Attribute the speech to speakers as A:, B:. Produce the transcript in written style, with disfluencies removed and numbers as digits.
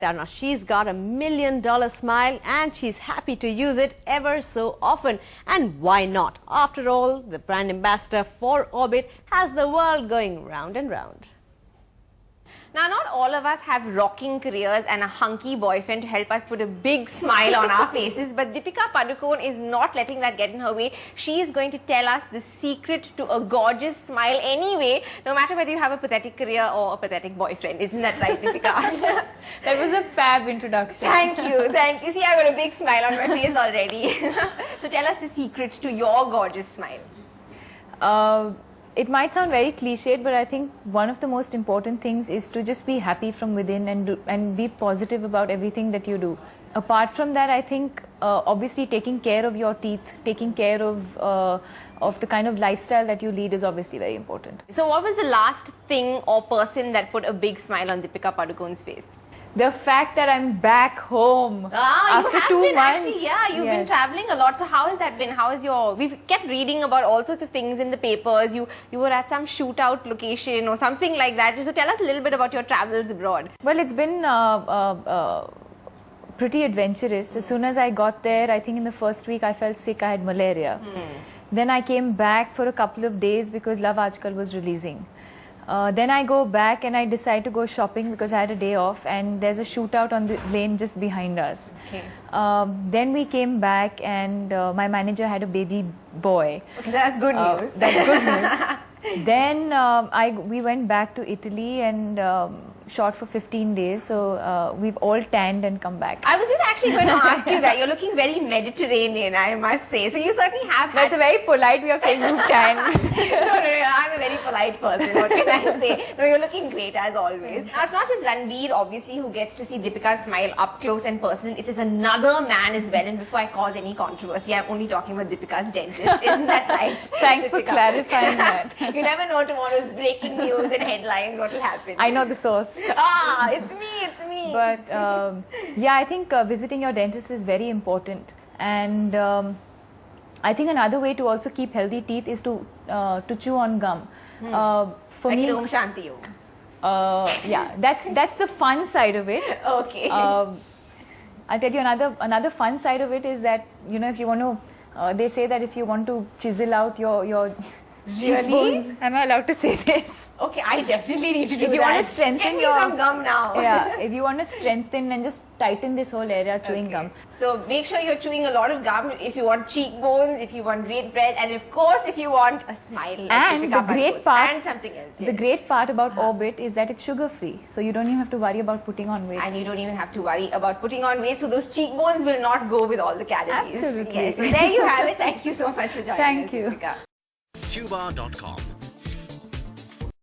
A: Now, she's got $1 million smile and she's happy to use it ever so often. And why not? After all, the brand ambassador for Orbit has the world going round and round.
B: Now, not all of us have rocking careers and a hunky boyfriend to help us put a big smile on our faces, but Deepika Padukone is not letting that get in her way. She is going to tell us the secret to a gorgeous smile anyway, no matter whether you have a pathetic career or a pathetic boyfriend. Isn't that right, Deepika?
C: That was a fab introduction.
B: Thank you, thank you. See, I got a big smile on my face already. So tell us the secret to your gorgeous smile.
C: It might sound very cliched, but I think one of the most important things is to just be happy from within and be positive about everything that you do. Apart from that, I think obviously taking care of your teeth, taking care of the kind of lifestyle that you lead is obviously very important.
B: So what was the last thing or person that put a big smile on Deepika Padukone's face?
C: The fact that I'm back home after 2 months.
B: Actually, yeah, you've been traveling a lot. So how has that been? How is your... We've kept reading about all sorts of things in the papers. You were at some shootout location or something like that. So tell us a little bit about your travels abroad.
C: Well, it's been pretty adventurous. As soon as I got there, I think in the first week I felt sick. I had malaria. Then I came back for a couple of days because Love Aajkal was releasing. Then I go back and I decide to go shopping because I had a day off and there's a shootout on the lane just behind us.
B: Okay.
C: Then we came back and my manager had a baby boy.
B: Okay, so that's good news.
C: That's good news. Then we went back to Italy and shot for 15 days. So we've all tanned and come back.
B: I was just actually going to ask you that. You're looking very Mediterranean, I must say. So you certainly have had...
C: That's a very polite way of saying you tan.
B: No, I'm a very polite person. What can I say? No, you're looking great as always. Now, it's not just Ranveer, obviously, who gets to see Deepika's smile up close and personal. It is another man as well. And before I cause any controversy, I'm only talking about Deepika's dentist. Isn't that right?
C: Thanks for clarifying that.
B: You never know tomorrow's breaking news and headlines, what will happen.
C: I know the source.
B: Ah, it's me.
C: But yeah, I think visiting your dentist is very important. And I think another way to also keep healthy teeth is to chew on gum. For
B: like
C: me,
B: Om Shanti Om.
C: yeah, that's the fun side of it.
B: Okay.
C: I'll tell you another fun side of it is that, you know, if you want to, they say that if you want to chisel out your cheekbones, am I allowed to say this?
B: Okay, I definitely need to do that.
C: If you want to strengthen
B: Get me some gum now.
C: Yeah, if you want to strengthen and just tighten this whole area, chewing gum.
B: So make sure you're chewing a lot of gum if you want cheekbones, if you want great breath, and of course if you want a smile. Like
C: And the great part,
B: and something else. Yes.
C: The great part about Orbit is that it's sugar free, so you don't even have to worry about putting on weight.
B: And you don't even have to worry about putting on weight, so those cheekbones will not go with all the calories.
C: Absolutely.
B: Yes. So there you have it. Thank you so much for joining us.
C: Thank you.
B: Deepika.
D: Tuba.com